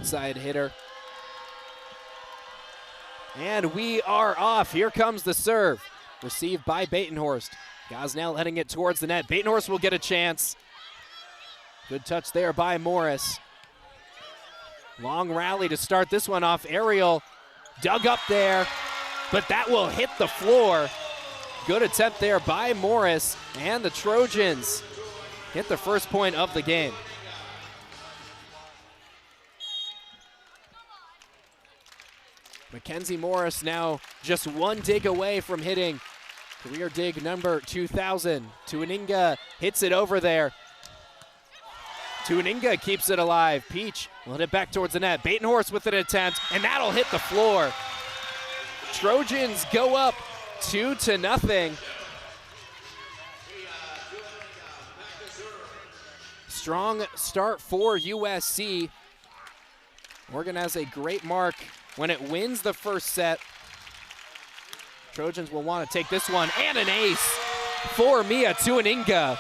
outside hitter. And we are off. Here comes the serve. Received by Batenhorst. Gosnell heading it towards the net. Batenhorst will get a chance. Good touch there by Morris. Long rally to start this one off. Ariel dug up there, but that will hit the floor. Good attempt there by Morris, and the Trojans get the first point of the game. Mackenzie Morris now just one dig away from hitting career dig number 2,000. Tuaninga hits it over there. Tuaninga keeps it alive. Peach will hit it back towards the net. Batenhorst with an attempt, and that'll hit the floor. Trojans go up 2-0. Strong start for USC. Oregon has a great mark when it wins the first set. Trojans will want to take this one, and an ace for Mia Tuaninga.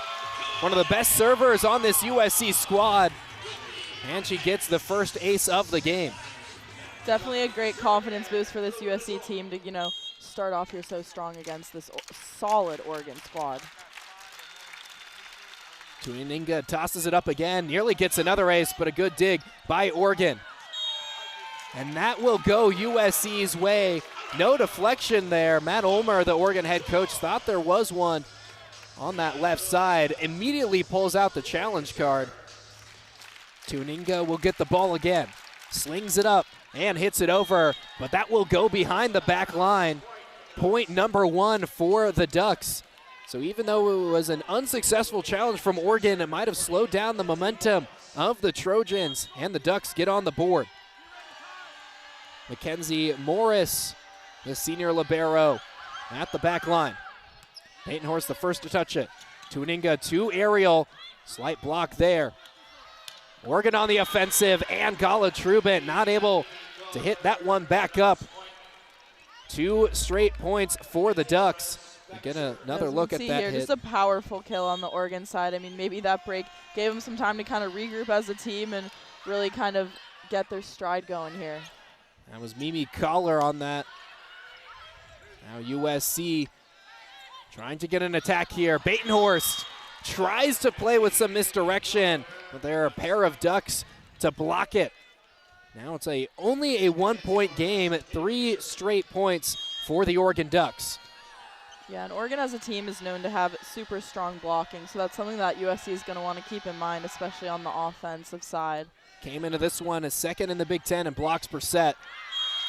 One of the best servers on this USC squad, and she gets the first ace of the game. Definitely a great confidence boost for this USC team to, start off here so strong against this solid Oregon squad. Tuaninga tosses it up again, nearly gets another ace, but a good dig by Oregon. And that will go USC's way. No deflection there. Matt Ulmer, the Oregon head coach, thought there was one on that left side. Immediately pulls out the challenge card. Tuaninga will get the ball again. Slings it up and hits it over, but that will go behind the back line. Point number 1 for the Ducks. So even though it was an unsuccessful challenge from Oregon, it might have slowed down the momentum of the Trojans, and the Ducks get on the board. Mackenzie Morris, the senior libero, at the back line. Batenhorst the first to touch it. Tuaninga to Ariel. Slight block there. Oregon on the offensive, and Gala Trubin not able to hit that one back up. 2 straight points for the Ducks. We get another look at that hit. Just a powerful kill on the Oregon side. I mean, maybe that break gave them some time to kind of regroup as a team and really kind of get their stride going here. That was Mimi Collar on that. Now USC trying to get an attack here. Batenhorst tries to play with some misdirection, but there are a pair of Ducks to block it. Now it's only a 1-point game at 3 straight points for the Oregon Ducks. Yeah, and Oregon as a team is known to have super strong blocking, so that's something that USC is going to want to keep in mind, especially on the offensive side. Came into this one as second in the Big Ten in blocks per set.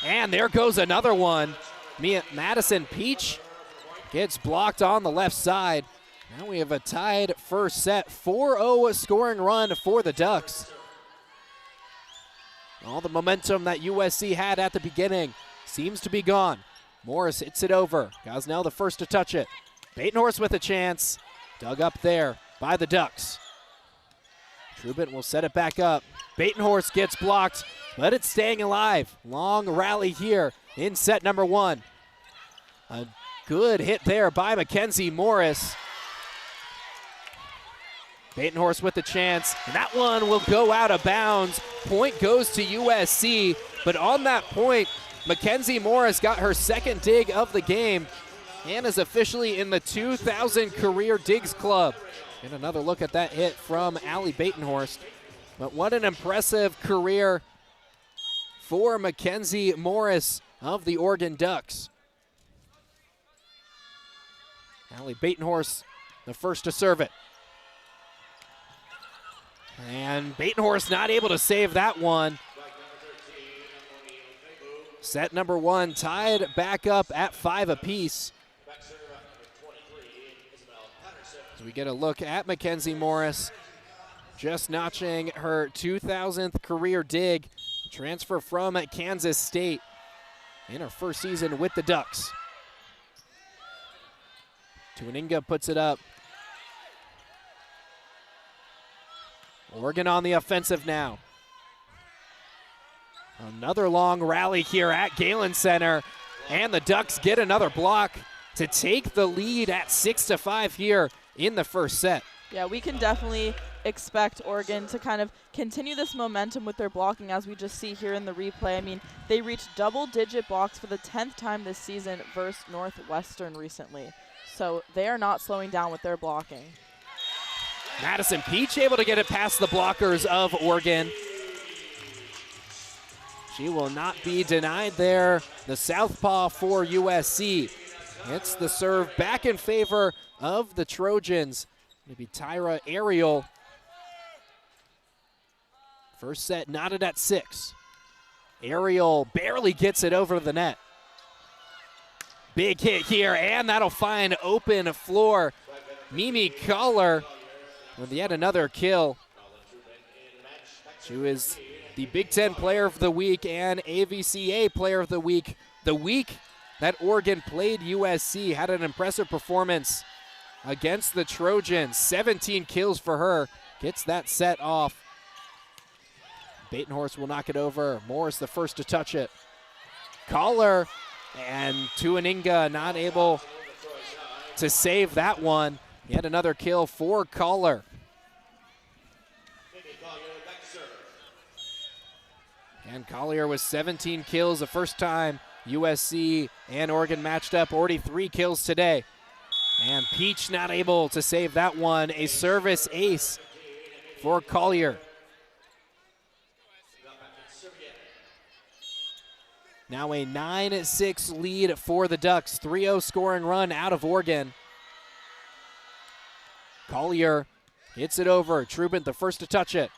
And there goes another one. Madison Peach gets blocked on the left side. Now we have a tied first set. 4-0 scoring run for the Ducks. All the momentum that USC had at the beginning seems to be gone. Morris hits it over. Gosnell the first to touch it. Batenhorst with a chance. Dug up there by the Ducks. Trubin will set it back up. Batenhorst gets blocked, but it's staying alive. Long rally here in set number 1. A good hit there by Mackenzie Morris. Batenhorst with the chance, and that one will go out of bounds. Point goes to USC, but on that point, Mackenzie Morris got her second dig of the game and is officially in the 2,000 career digs club. And another look at that hit from Allie Batenhorst. But what an impressive career for Mackenzie Morris of the Oregon Ducks. Allie Batenhorst the first to serve it. And Batenhorst not able to save that one. Set number 1 tied back up at 5 apiece. So we get a look at Mackenzie Morris just notching her 2,000th career dig. Transfer from Kansas State in her first season with the Ducks. Tuaninga puts it up. Oregon on the offensive now. Another long rally here at Galen Center, and the Ducks get another block to take the lead at 6-5 here in the first set. Yeah, we can definitely expect Oregon to kind of continue this momentum with their blocking, as we just see here in the replay. I mean, they reached double-digit blocks for the 10th time this season versus Northwestern recently. So they are not slowing down with their blocking. Madison Peach able to get it past the blockers of Oregon. She will not be denied there. The southpaw for USC. It's the serve back in favor of the Trojans. Maybe Tyra Ariel. First set knotted at 6. Ariel barely gets it over the net. Big hit here, and that'll find open floor. Mimi Collar with yet another kill. She was the Big Ten Player of the Week and AVCA Player of the Week. The week that Oregon played USC, had an impressive performance against the Trojans. 17 kills for her, gets that set off. Batenhorst will knock it over. Morris the first to touch it. Collar and Tuaninga not able to save that one. Yet another kill for Collar. And Collier with 17 kills the first time USC and Oregon matched up. Already 3 kills today. And Peach not able to save that one. A service ace for Collier. Now a 9-6 lead for the Ducks. 3-0 scoring run out of Oregon. Collier hits it over. Trubin the first to touch it.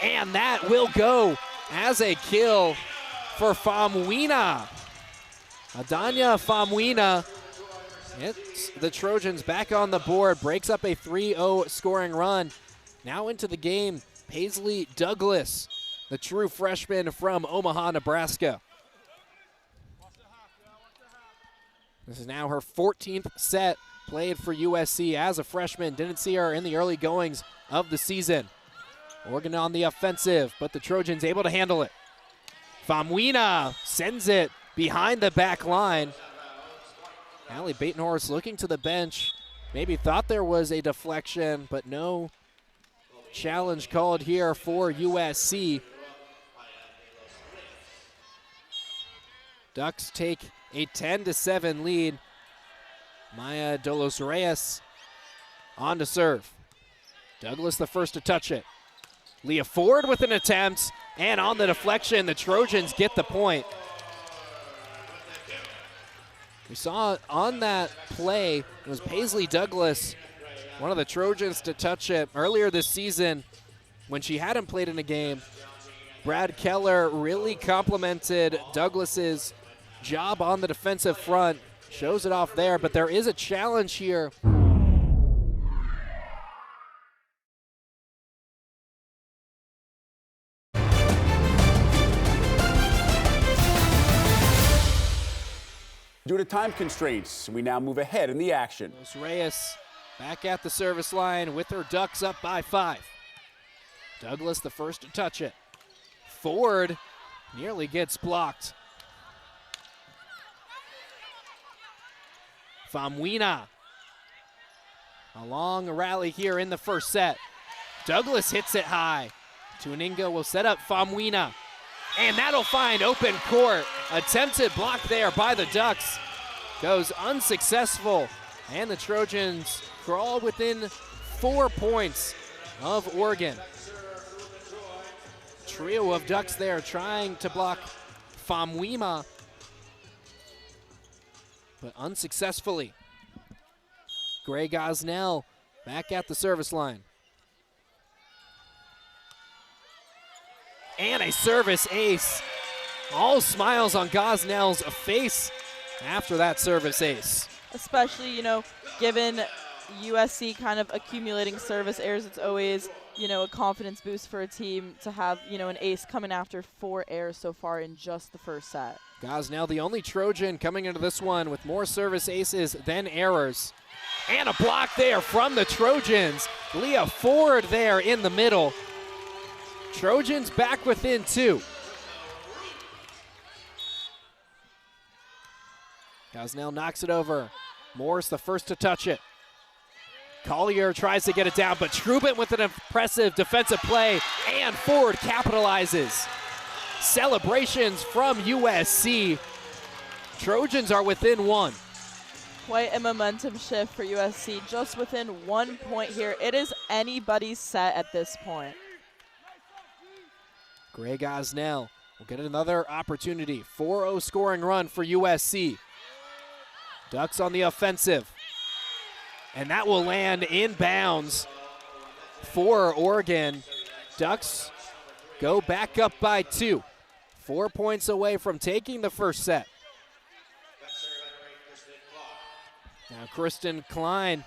And that will go as a kill for Famuina. Adanya Famuina hits the Trojans back on the board. Breaks up a 3-0 scoring run. Now into the game, Paisley Douglas, the true freshman from Omaha, Nebraska. This is now her 14th set played for USC as a freshman. Didn't see her in the early goings of the season. Oregon on the offensive, but the Trojans able to handle it. Famuina sends it behind the back line. Allie Batenhorst looking to the bench. Maybe thought there was a deflection, but no challenge called here for USC. Ducks take a 10-7 lead. Maya De Los Reyes on to serve. Douglas the first to touch it. Leah Ford with an attempt, and on the deflection, the Trojans get the point. We saw on that play, it was Paisley Douglas, one of the Trojans to touch it earlier this season when she hadn't played in a game. Brad Keller really complimented Douglas's job on the defensive front. Shows it off there, but there is a challenge here. Due to time constraints, we now move ahead in the action. Reyes back at the service line with her Ducks up by 5. Douglas the first to touch it. Ford nearly gets blocked. Famuina. A long rally here in the first set. Douglas hits it high. Tuaninga will set up Famuina. And that'll find open court. Attempted block there by the Ducks. Goes unsuccessful. And the Trojans crawl within 4 points of Oregon. Trio of Ducks there trying to block Famuina, but unsuccessfully. Gray Gosnell back at the service line. And a service ace. All smiles on Gosnell's face after that service ace. Especially, you know, given USC kind of accumulating service errors, it's always, you know, a confidence boost for a team to have, you know, an ace coming after 4 errors so far in just the first set. Gosnell, the only Trojan coming into this one with more service aces than errors. And a block there from the Trojans. Leah Ford there in the middle. Trojans back within 2. Gosnell knocks it over. Morris the first to touch it. Collier tries to get it down, but Trubin with an impressive defensive play, and Ford capitalizes. Celebrations from USC. Trojans are within one. Quite a momentum shift for USC, just within 1 point here. It is anybody's set at this point. Greg Osnell will get another opportunity. 4-0 scoring run for USC. Ducks on the offensive. And that will land in bounds for Oregon. Ducks go back up by 2. 4 points away from taking the first set. Now Kristen Klein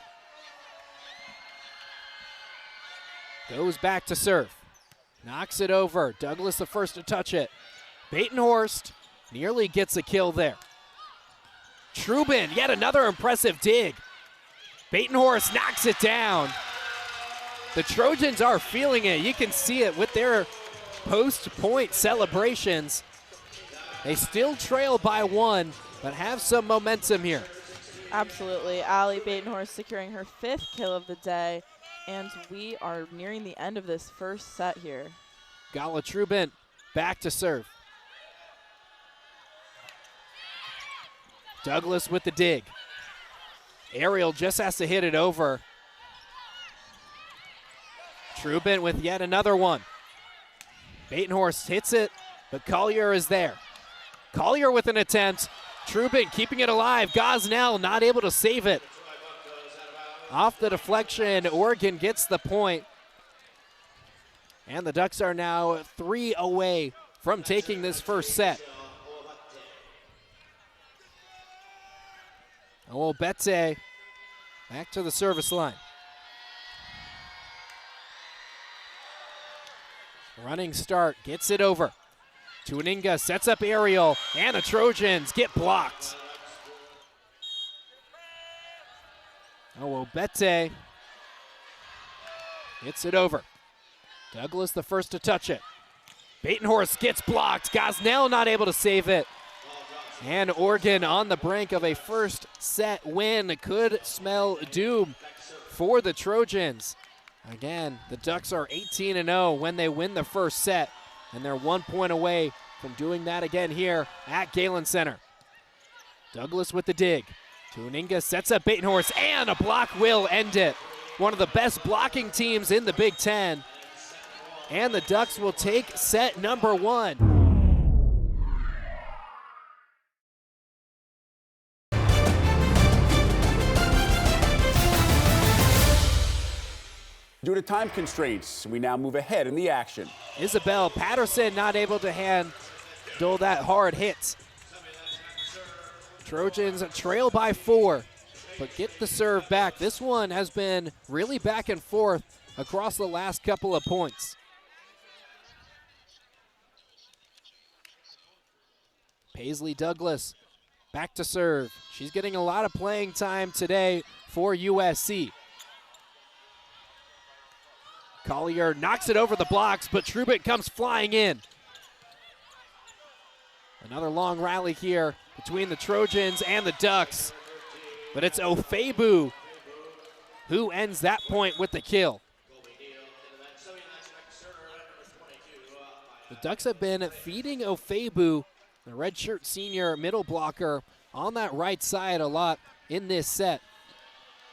goes back to serve. Knocks it over. Douglas the first to touch it. Batenhorst nearly gets a kill there. Trubin, yet another impressive dig. Batenhorst knocks it down. The Trojans are feeling it. You can see it with their post-point celebrations. They still trail by 1, but have some momentum here. Absolutely. Allie Batenhorst securing her 5th kill of the day, and we are nearing the end of this first set here. Gala Trubin back to serve. Douglas with the dig. Ariel just has to hit it over. Trubin with yet another one. Batenhorst hits it, but Collier is there. Collier with an attempt. Trubin keeping it alive. Gosnell not able to save it. Off the deflection, Oregon gets the point. And the Ducks are now 3 away from taking this first set. Owobete back to the service line. Running start, gets it over. Tuaninga sets up Ariel, and the Trojans get blocked. Owobete gets it over. Douglas the first to touch it. Batenhorst gets blocked. Gosnell not able to save it. And Oregon on the brink of a first set win. Could smell doom for the Trojans. Again, the Ducks are 18-0 when they win the first set, and they're 1 point away from doing that again here at Galen Center. Douglas with the dig. Tuaninga sets up Batenhorst, and a block will end it. One of the best blocking teams in the Big Ten. And the Ducks will take set number 1. Due to time constraints, we now move ahead in the action. Isabel Patterson not able to handle that hard hit. Trojans trail by 4, but get the serve back. This one has been really back and forth across the last couple of points. Paisley Douglas back to serve. She's getting a lot of playing time today for USC. Collier knocks it over the blocks, but Trubin comes flying in. Another long rally here between the Trojans and the Ducks, but it's Ofebu who ends that point with the kill. The Ducks have been feeding Ofebu, the redshirt senior middle blocker, on that right side a lot in this set.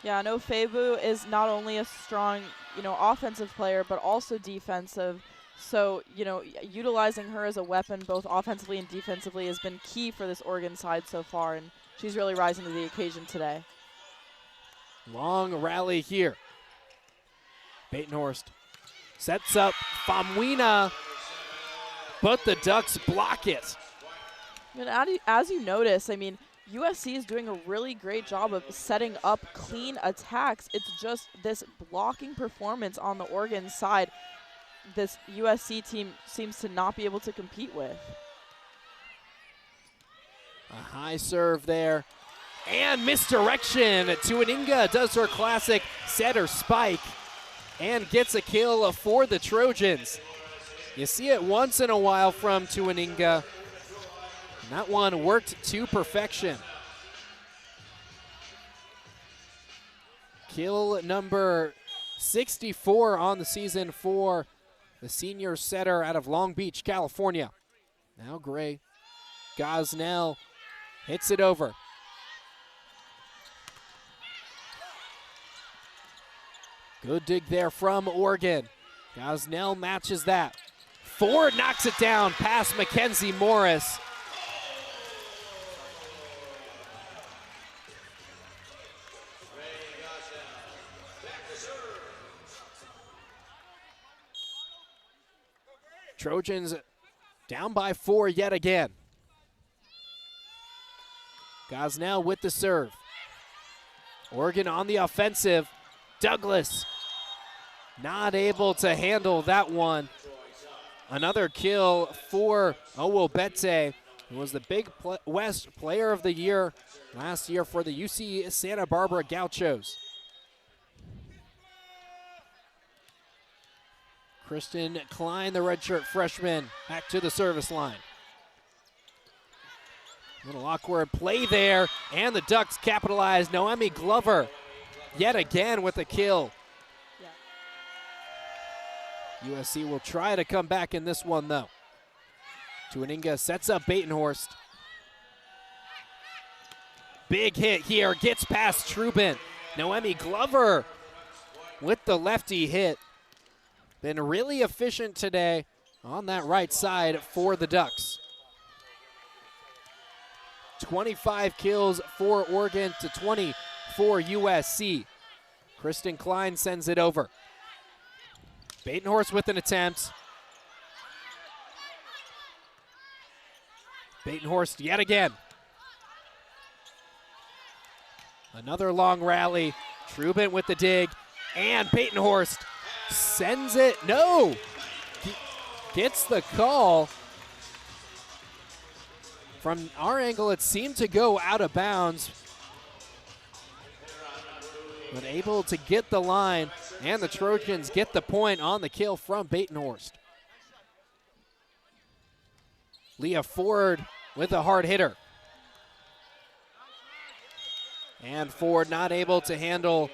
Yeah, no, Ofebu is not only a strong, offensive player, but also defensive. So, utilizing her as a weapon, both offensively and defensively, has been key for this Oregon side so far, and she's really rising to the occasion today. Long rally here. Batenhorst sets up Famuina, but the Ducks block it. And as you notice, USC is doing a really great job of setting up clean attacks. It's just this blocking performance on the Oregon side this USC team seems to not be able to compete with. A high serve there. And misdirection. Tuaninga does her classic setter spike and gets a kill for the Trojans. You see it once in a while from Tuaninga. And that one worked to perfection. Kill number 64 on the season for the senior setter out of Long Beach, California. Now Gray. Gosnell hits it over. Good dig there from Oregon. Gosnell matches that. Ford knocks it down past Mackenzie Morris. Trojans down by 4 yet again. Gosnell with the serve. Oregon on the offensive. Douglas not able to handle that one. Another kill for Owobete, who was the Big West Player of the Year last year for the UC Santa Barbara Gauchos. Kristen Klein, the redshirt freshman, back to the service line. Little awkward play there, and the Ducks capitalize. Noemi Glover yet again with a kill. Yeah. USC will try to come back in this one, though. Tuaninga sets up Batenhorst. Big hit here, gets past Trubin. Noemi Glover with the lefty hit. Been really efficient today on that right side for the Ducks. 25 kills for Oregon to 20 for USC. Kristen Klein sends it over. Batenhorst with an attempt. Batenhorst yet again. Another long rally. Trubin with the dig. And Batenhorst sends it. No! Gets the call. From our angle, it seemed to go out of bounds. But able to get the line, and the Trojans get the point on the kill from Batenhorst. Leah Ford with a hard hitter. And Ford not able to handle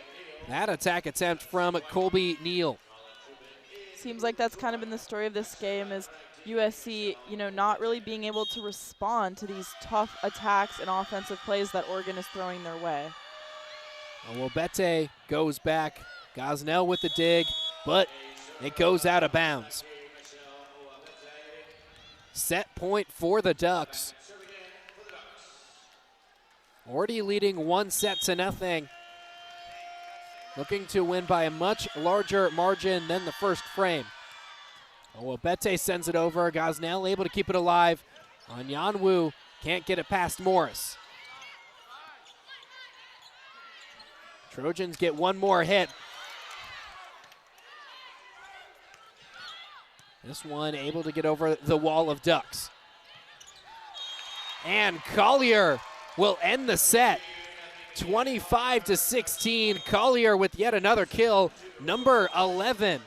that attack attempt from Colby Neal. Seems like that's kind of been the story of this game, is USC, not really being able to respond to these tough attacks and offensive plays that Oregon is throwing their way. Owobete goes back. Gosnell with the dig, but it goes out of bounds. Set point for the Ducks. Already leading 1-0. Looking to win by a much larger margin than the first frame. Owobete sends it over. Gosnell able to keep it alive. Onyanwu can't get it past Morris. Trojans get one more hit. This one able to get over the wall of Ducks. And Collier will end the set. 25-16. Collier with yet another kill, number 11.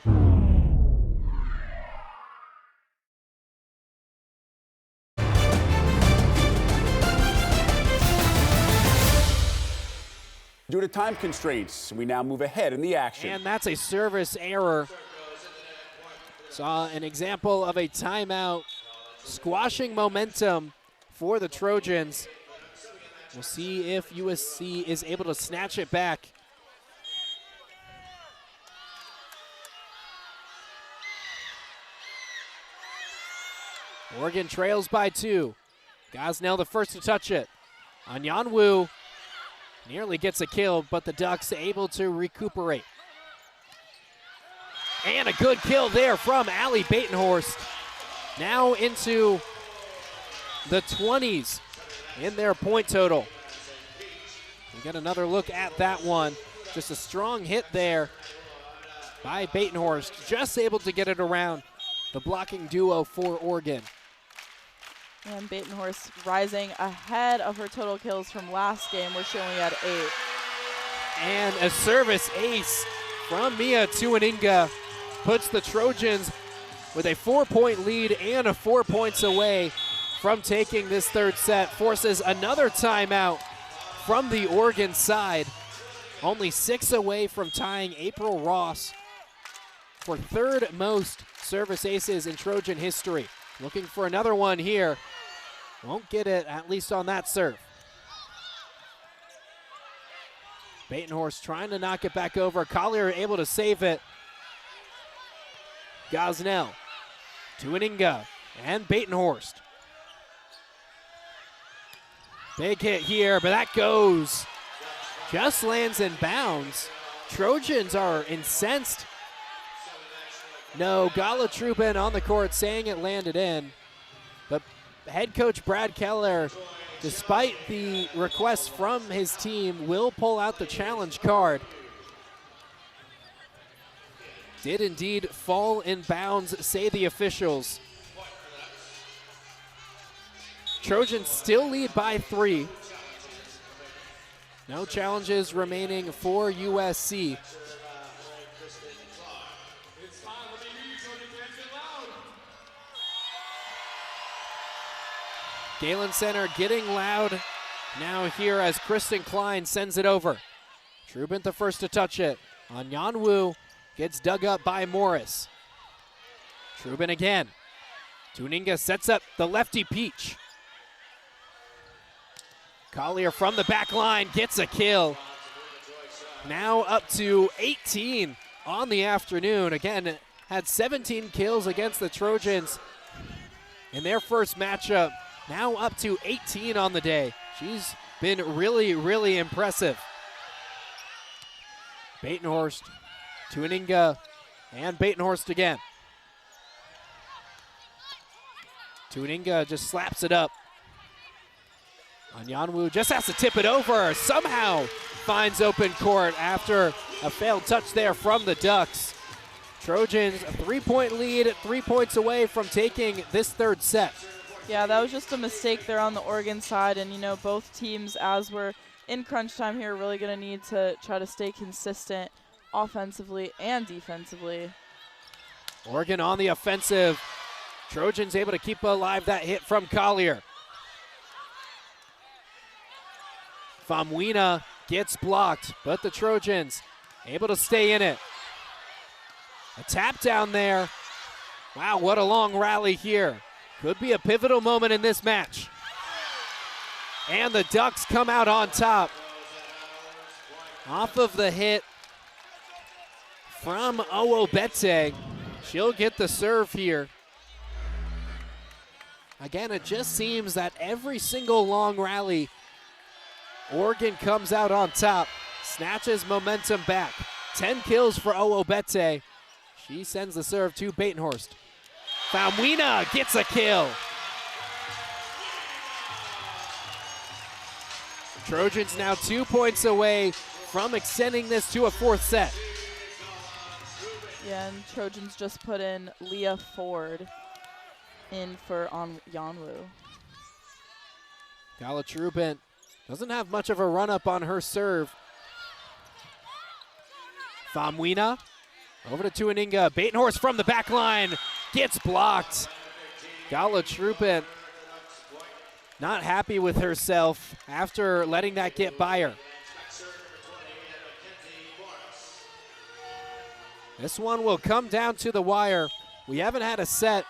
Due to time constraints, we now move ahead in the action. And that's a service error. Saw an example of a timeout squashing momentum for the Trojans. We'll see if USC is able to snatch it back. Oregon trails by 2. Gosnell the first to touch it. Onyanwu nearly gets a kill, but the Ducks able to recuperate. And a good kill there from Allie Batenhorst. Now into the 20s in their point total. We get another look at that one. Just a strong hit there by Batenhorst. Just able to get it around the blocking duo for Oregon. And Batenhorst rising ahead of her total kills from last game, where she only had 8. And a service ace from Mia Tuaninga puts the Trojans with a 4-point lead and a 4 points away from taking this third set. Forces another timeout from the Oregon side. only 6 away from tying April Ross for third most service aces in Trojan history. Looking for another one here. Won't get it, at least on that serve. Batenhorst trying to knock it back over. Collier able to save it. Gosnell to Aninga and Batenhorst. Big hit here, but that goes. Just lands in bounds. Trojans are incensed. No, Gala Trubin on the court saying it landed in. But head coach Brad Keller, despite the request from his team, will pull out the challenge card. Did indeed fall in bounds, say the officials. Trojans still lead by 3. No challenges remaining for USC. Galen Center getting loud now here as Kristen Klein sends it over. Trubin the first to touch it. Onyanwu gets dug up by Morris. Trubin again. Tuninga sets up the lefty Peach. Collier from the back line gets a kill. Now up to 18 on the afternoon. Again, had 17 kills against the Trojans in their first matchup. Now up to 18 on the day. She's been really, really impressive. Batenhorst, Tuninga, and Batenhorst again. Tuninga just slaps it up. Onyanwu just has to tip it over. Somehow finds open court after a failed touch there from the Ducks. Trojans a 3-point lead, 3 points away from taking this third set. Yeah, that was just a mistake there on the Oregon side. And, you know, both teams, as we're in crunch time here, are really going to need to try to stay consistent offensively and defensively. Oregon on the offensive. Trojans able to keep alive that hit from Collier. Famuina gets blocked, but the Trojans able to stay in it. A tap down there. Wow, what a long rally here. Could be a pivotal moment in this match. And the Ducks come out on top. Off of the hit from Owobete. She'll get the serve here. Again, it just seems that every single long rally, Oregon comes out on top, snatches momentum back. 10 kills for Owobete. She sends the serve to Batenhorst. Famuina gets a kill. Trojans now 2 points away from extending this to a fourth set. Yeah, and Trojans just put in Leah Ford in for Onyanwu. Gala Trubin doesn't have much of a run-up on her serve. Famuina over to Tuaninga. Batenhorst from the back line gets blocked. Gala Trubin not happy with herself after letting that get by her. This one will come down to the wire. We haven't had a set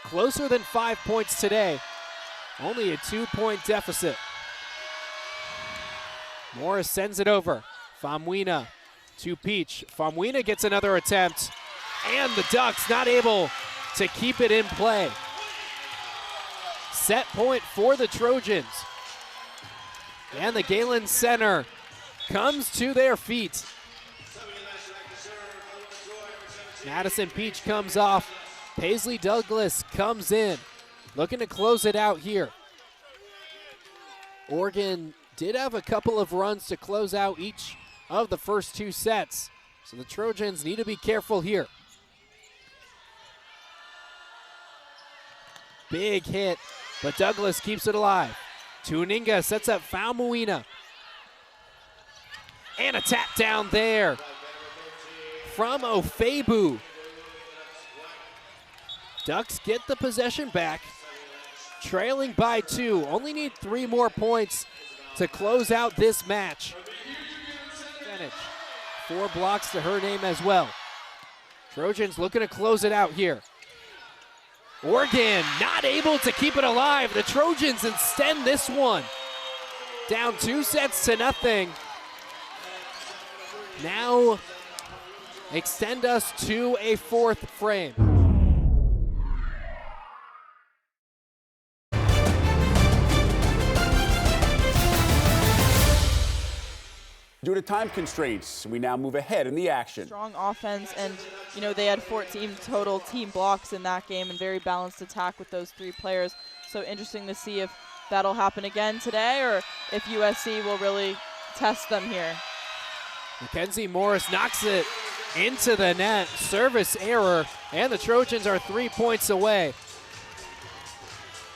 closer than 5 points today. Only a 2-point deficit. Morris sends it over. Famuina to Peach. Famuina gets another attempt. And the Ducks not able to keep it in play. Set point for the Trojans. And the Galen Center comes to their feet. Madison Peach comes off. Paisley Douglas comes in, looking to close it out here. Oregon did have a couple of runs to close out each of the first 2 sets, so the Trojans need to be careful here. Big hit, but Douglas keeps it alive. Tuaninga sets up Famuina. And a tap down there from Ofebu. Ducks get the possession back, trailing by 2. Only need 3 more points to close out this match. advantage. 4 blocks to her name as well. Trojans looking to close it out here. Oregon not able to keep it alive. The Trojans extend this one. Down 2 sets to nothing. Now extend us to a 4th frame. Due to time constraints, we now move ahead in the action. Strong offense, and you know they had 14 total team blocks in that game and very balanced attack with those 3 players. So interesting to see if that'll happen again today or if USC will really test them here. Mackenzie Morris knocks it into the net. Service error, and the Trojans are 3 points away.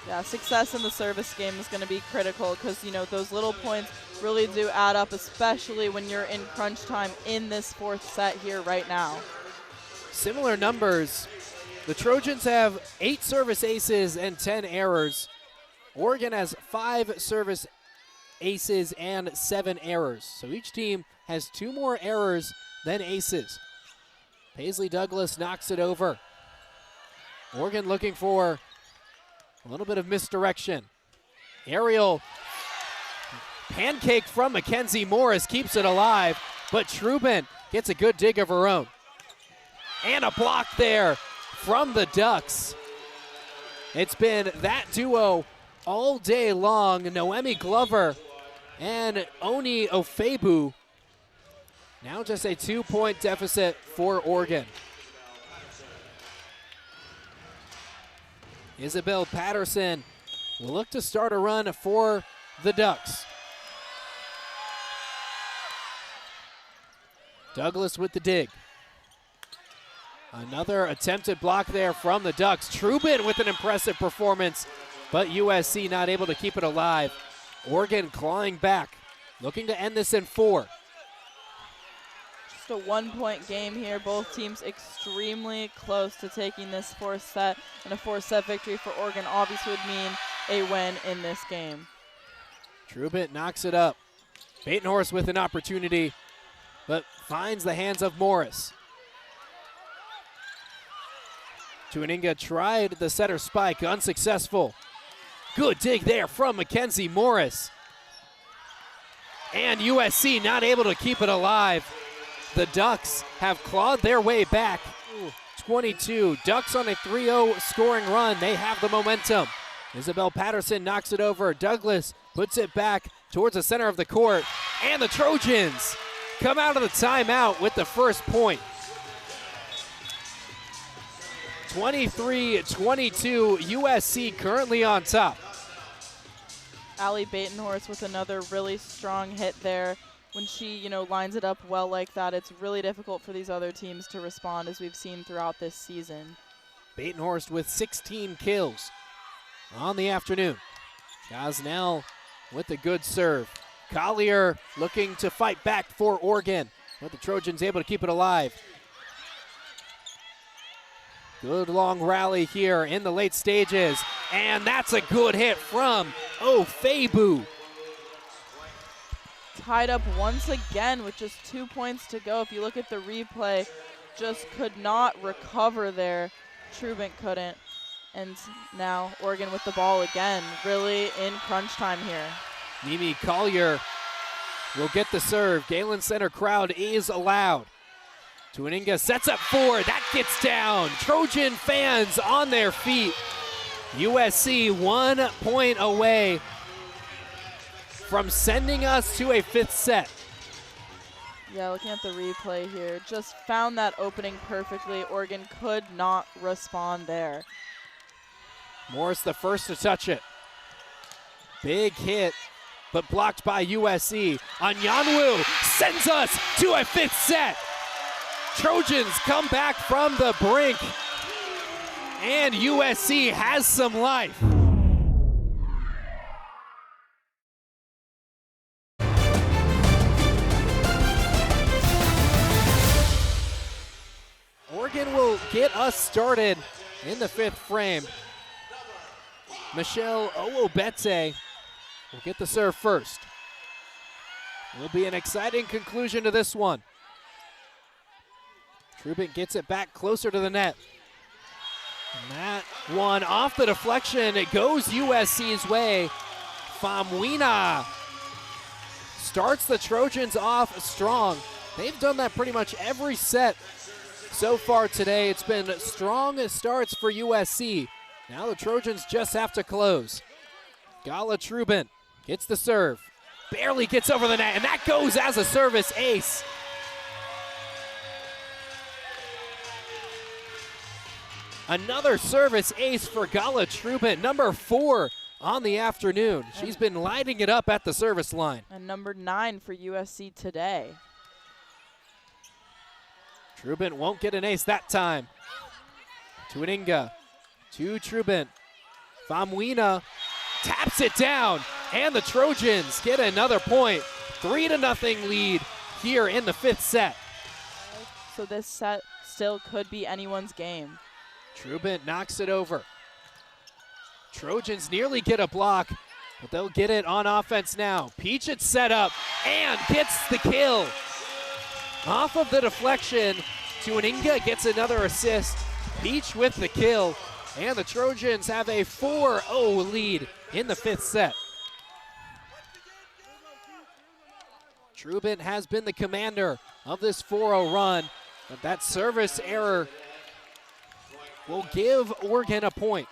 Yeah, success in the service game is going to be critical because, you know, those little points really do add up, especially when you're in crunch time in this 4th set here right now. Similar numbers. The Trojans have 8 service aces and 10 errors. Oregon has 5 service aces and 7 errors. So each team has 2 more errors than aces. Paisley Douglas knocks it over. Oregon looking for a little bit of misdirection. Aerial pancake from Mackenzie Morris keeps it alive, but Trubin gets a good dig of her own. And a block there from the Ducks. It's been that duo all day long. Noemi Glover and Oni Ofebu. Now just a 2-point deficit for Oregon. Isabel Patterson will look to start a run for the Ducks. Douglas with the dig. Another attempted block there from the Ducks. Trubin with an impressive performance, but USC not able to keep it alive. Oregon clawing back, looking to end this in 4. Just a 1-point game here. Both teams extremely close to taking this 4th set, and a 4th-set victory for Oregon obviously would mean a win in this game. Trubin knocks it up. Batenhorst with an opportunity, but finds the hands of Morris. Tuaninga tried the setter spike, unsuccessful. Good dig there from Mackenzie Morris. And USC not able to keep it alive. The Ducks have clawed their way back. 22. Ducks on a 3-0 scoring run. They have the momentum. Isabel Patterson knocks it over. Douglas puts it back towards the center of the court. And the Trojans come out of the timeout with the first point. 23-22, USC currently on top. Allie Batenhorst with another really strong hit there. When she, you know, lines it up well like that, it's really difficult for these other teams to respond, as we've seen throughout this season. Batenhorst with 16 kills on the afternoon. Gosnell with a good serve. Collier looking to fight back for Oregon, but the Trojans able to keep it alive. Good long rally here in the late stages, and that's a good hit from Ofebu. Tied up once again with just 2 points to go. If you look at the replay, just could not recover there. Trubin couldn't. And now Oregon with the ball again, really in crunch time here. Mimi Collier will get the serve. Galen Center crowd is allowed. Tuaninga sets up 4, that gets down. Trojan fans on their feet. USC 1 point away from sending us to a 5th set. Yeah, looking at the replay here, just found that opening perfectly. Oregon could not respond there. Morris the first to touch it. Big hit, but blocked by USC. Anyanwu sends us to a 5th set. Trojans come back from the brink, and USC has some life. Oregon will get us started in the 5th frame. Michelle Owobete will get the serve first. Will be an exciting conclusion to this one. Trubin gets it back closer to the net. And that one off the deflection, it goes USC's way. Famuina starts the Trojans off strong. They've done that pretty much every set so far today. It's been strong starts for USC. Now the Trojans just have to close. Gala Trubin gets the serve. Barely gets over the net, and that goes as a service ace. Another service ace for Gala Trubin, number 4 on the afternoon. She's been lighting it up at the service line. And number 9 for USC today. Trubin won't get an ace that time. To Aninga, to Trubin. Famuina taps it down, and the Trojans get another point. 3-0 lead here in the 5th set. So this set still could be anyone's game. Trubin knocks it over. Trojans nearly get a block, but they'll get it on offense now. Peach it's set up and gets the kill. Off of the deflection, Tuaninga gets another assist. Peach with the kill, and the Trojans have a 4-0 lead in the 5th set. Trubin has been the commander of this 4-0 run, but that service error will give Oregon a point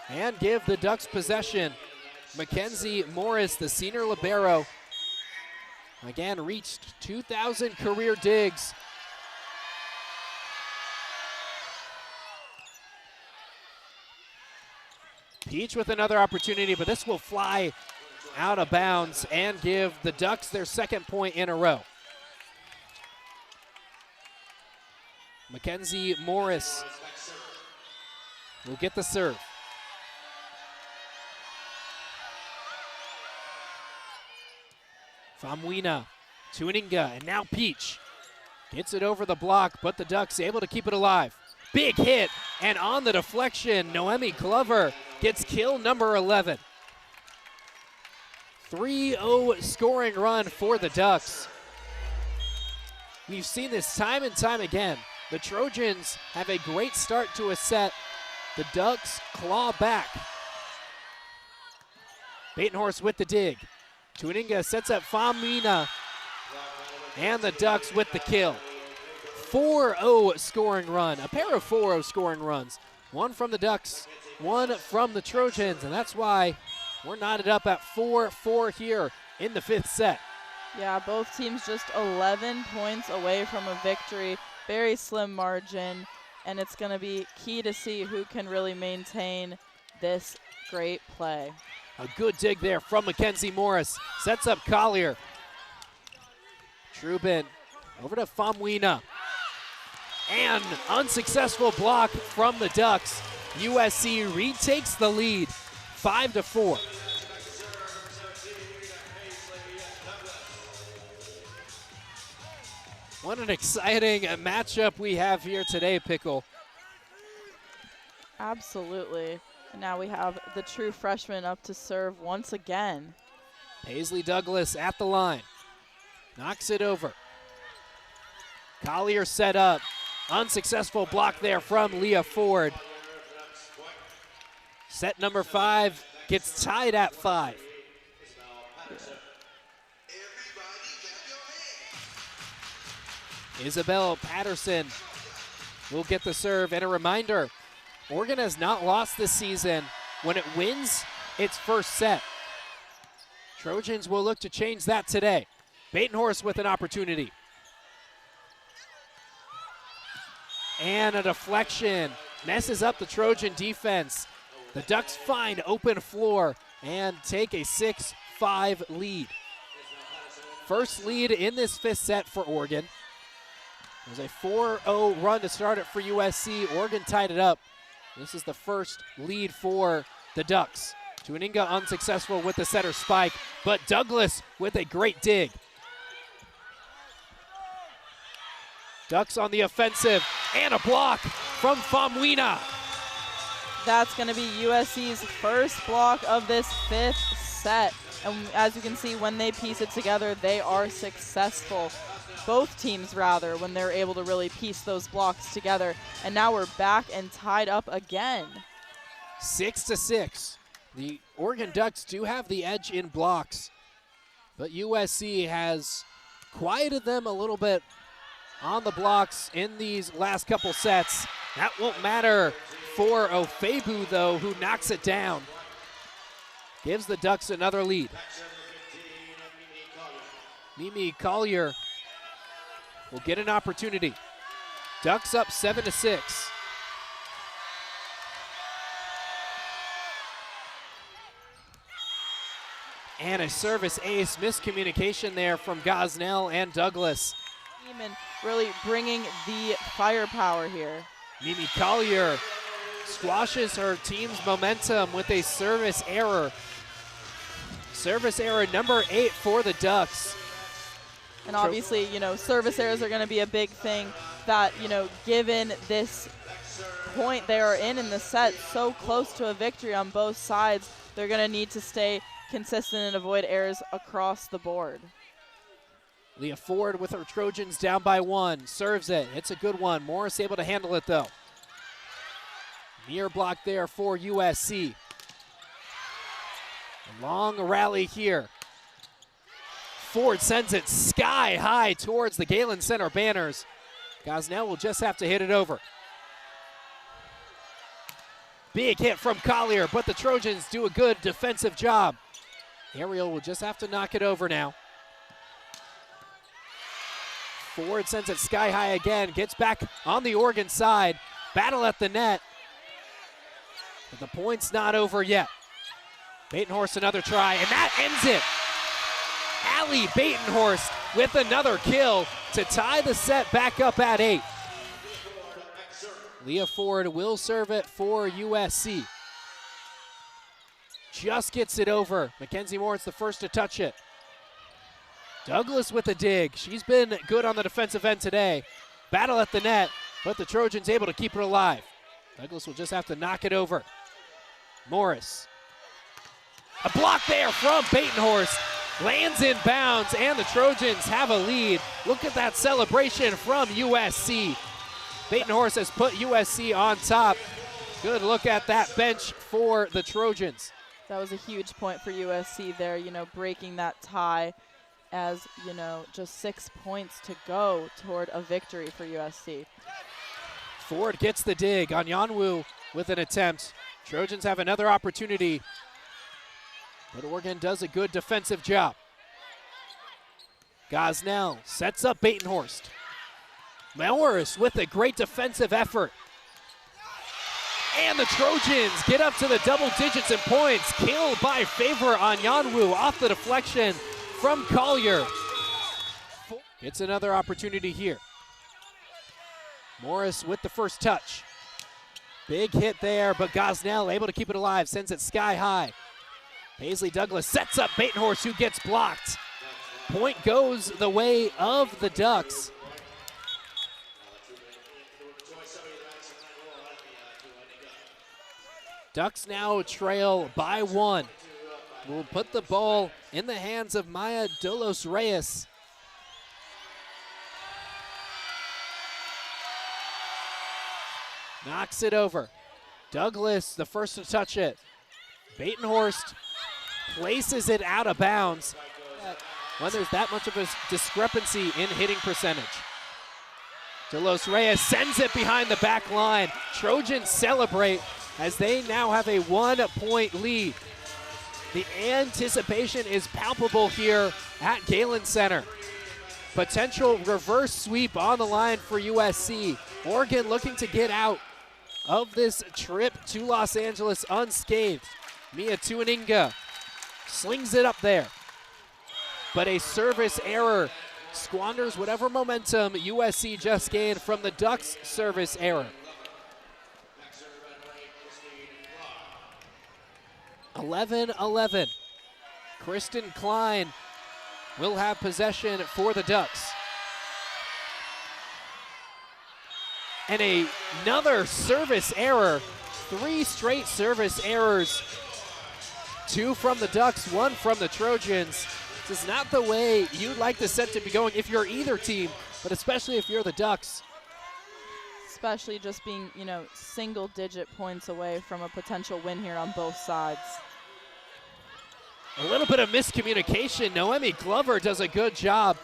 and give the Ducks possession. Mackenzie Morris, the senior libero, again reached 2,000 career digs. Peach with another opportunity, but this will fly out of bounds and give the Ducks their 2nd point in a row. Mackenzie Morris will get the serve. Famuina, Tuaninga, and now Peach gets it over the block, but the Ducks able to keep it alive. Big hit, and on the deflection, Noemi Glover gets kill number 11. 3-0 scoring run for the Ducks. We've seen this time and time again. The Trojans have a great start to a set. The Ducks claw back. Batenhorst with the dig. Tuaninga sets up Famuina, and the Ducks with the kill. 4-0 scoring run, a pair of 4-0 scoring runs. One from the Ducks, one from the Trojans, and that's why we're knotted up at 4-4 here in the 5th set. Yeah, both teams just 11 points away from a victory. Very slim margin, and it's going to be key to see who can really maintain this great play. A good dig there from Mackenzie Morris. Sets up Collier. Trubin over to Famuina. And unsuccessful block from the Ducks. USC retakes the lead, 5-4. What an exciting matchup we have here today, Pickle. Absolutely. And now we have the true freshman up to serve once again. Paisley Douglas at the line. Knocks it over. Collier set up. Unsuccessful block there from Leah Ford. Set number 5 gets tied at 5. Isabel Patterson will get the serve. And a reminder, Oregon has not lost this season when it wins its first set. Trojans will look to change that today. Batenhorst with an opportunity. And a deflection messes up the Trojan defense. The Ducks find open floor and take a 6-5 lead. First lead in this 5th set for Oregon. It was a 4-0 run to start it for USC. Oregon tied it up. This is the first lead for the Ducks. Tuaninga unsuccessful with the setter spike, but Douglas with a great dig. Ducks on the offensive, and a block from Famuina. That's going to be USC's first block of this 5th set. And as you can see, when they piece it together, they are successful. Both teams, rather, when they're able to really piece those blocks together. And now we're back and tied up again. 6-6. The Oregon Ducks do have the edge in blocks, but USC has quieted them a little bit on the blocks in these last couple sets. That won't matter for Ofebu, though, who knocks it down. Gives the Ducks another lead. Mimi Collier will get an opportunity. Ducks up 7-6. And a service ace, miscommunication there from Gosnell and Douglas. And really bringing the firepower here. Mimi Collier squashes her team's momentum with a service error. Service error number 8 for the Ducks. And obviously, you know, service errors are going to be a big thing that, you know, given this point they are in the set, so close to a victory on both sides, they're going to need to stay consistent and avoid errors across the board. Leah Ford with her Trojans down by 1, serves it. It's a good one. Morris able to handle it though. Near block there for USC. A long rally here. Ford sends it sky high towards the Galen Center banners. Gosnell will just have to hit it over. Big hit from Collier, but the Trojans do a good defensive job. Ariel will just have to knock it over now. Ford sends it sky high again, gets back on the Oregon side. Battle at the net. But the point's not over yet. Batenhorst another try, and that ends it. Allie Batenhorst with another kill to tie the set back up at 8. Leah Ford will serve it for USC. Just gets it over. Mackenzie Morris the first to touch it. Douglas with a dig. She's been good on the defensive end today. Battle at the net, but the Trojans able to keep it alive. Douglas will just have to knock it over. Morris. A block there from Batenhorst. Lands in bounds, and the Trojans have a lead. Look at that celebration from USC. Batenhorst has put USC on top. Good look at that bench for the Trojans. That was a huge point for USC there, you know, breaking that tie as, you know, just 6 points to go toward a victory for USC. Ford gets the dig on Yanwu with an attempt. Trojans have another opportunity, but Oregon does a good defensive job. Gosnell sets up Batenhorst. Morris with a great defensive effort. And the Trojans get up to the double digits in points. Kill by favor on Yanwu off the deflection from Collier. Gets another opportunity here. Morris with the first touch. Big hit there, but Gosnell able to keep it alive, sends it sky high. Paisley Douglas sets up Batenhorst, who gets blocked. Point goes the way of the Ducks. Ducks now trail by 1. We'll put the ball in the hands of Maya Dolos Reyes. Knocks it over. Douglas, the first to touch it. Batenhorst places it out of bounds when there's that much of a discrepancy in hitting percentage. Dolos Reyes sends it behind the back line. Trojans celebrate as they now have a 1-point lead. The anticipation is palpable here at Galen Center. Potential reverse sweep on the line for USC. Oregon looking to get out of this trip to Los Angeles unscathed. Mia Tuaninga slings it up there, but a service error squanders whatever momentum USC just gained from the Ducks' service error. 11-11. Kristen Klein will have possession for the Ducks. And another service error. 3 straight service errors 2 from the Ducks, 1 from the Trojans. This is not the way you'd like the set to be going if you're either team, but especially if you're the Ducks. Especially just being, single-digit points away from a potential win here on both sides. A little bit of miscommunication. Noemi Glover does a good job.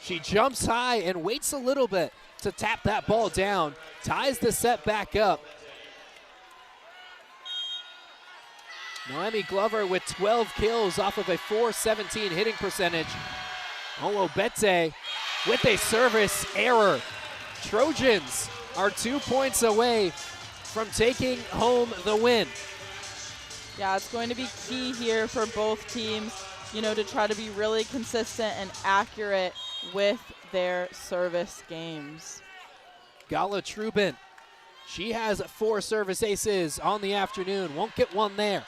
She jumps high and waits a little bit to tap that ball down, ties the set back up. Noemi Glover with 12 kills off of a .417 hitting percentage. Olobete with a service error. Trojans are 2 points away from taking home the win. Yeah, it's going to be key here for both teams, to try to be really consistent and accurate with their service games. Gala Trubin, she has 4 service aces on the afternoon. Won't get one there.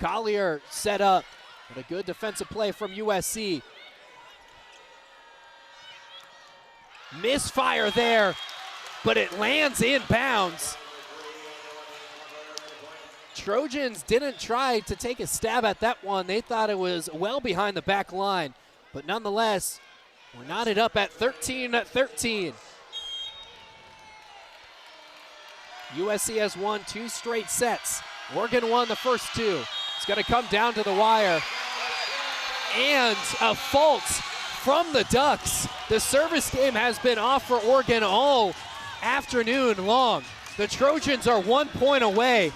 Collier set up, but a good defensive play from USC. Misfire there, but it lands inbounds. Trojans didn't try to take a stab at that one. They thought it was well behind the back line, but nonetheless, we're knotted up at 13-13. USC has won 2 straight sets. Oregon won the first 2. It's going to come down to the wire. And a fault from the Ducks. The service game has been off for Oregon all afternoon long. The Trojans are 1 point away.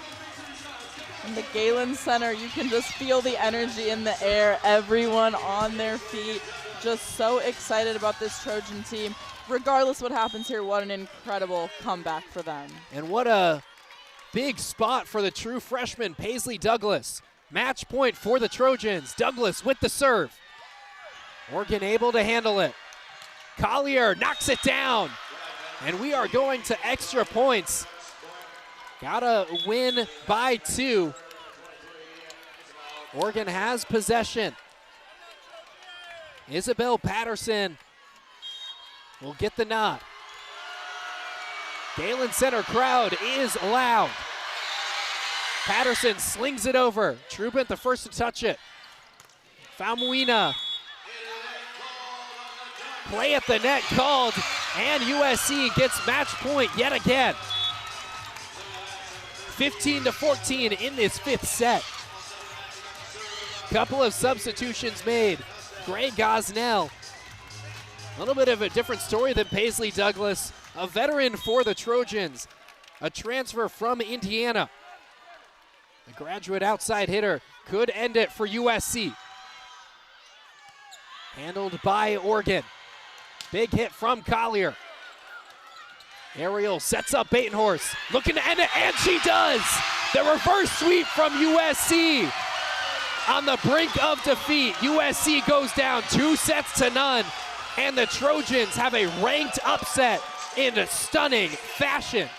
In the Galen Center, you can just feel the energy in the air. Everyone on their feet, just so excited about this Trojan team. Regardless what happens here, what an incredible comeback for them. And what a big spot for the true freshman, Paisley Douglas. Match point for the Trojans. Douglas with the serve. Oregon able to handle it. Collier knocks it down. And we are going to extra points. Gotta win by 2. Oregon has possession. Isabel Patterson will get the nod. Galen Center crowd is loud. Patterson slings it over. Trubin the first to touch it. Famuina. Play at the net called, and USC gets match point yet again. 15-14 in this 5th set. Couple of substitutions made. Gray Gosnell. A little bit of a different story than Paisley Douglas. A veteran for the Trojans. A transfer from Indiana. The graduate outside hitter could end it for USC. Handled by Oregon. Big hit from Collier. Ariel sets up Batenhorst, looking to end it, and she does! The reverse sweep from USC. On the brink of defeat, USC goes down 2-0, and the Trojans have a ranked upset in stunning fashion.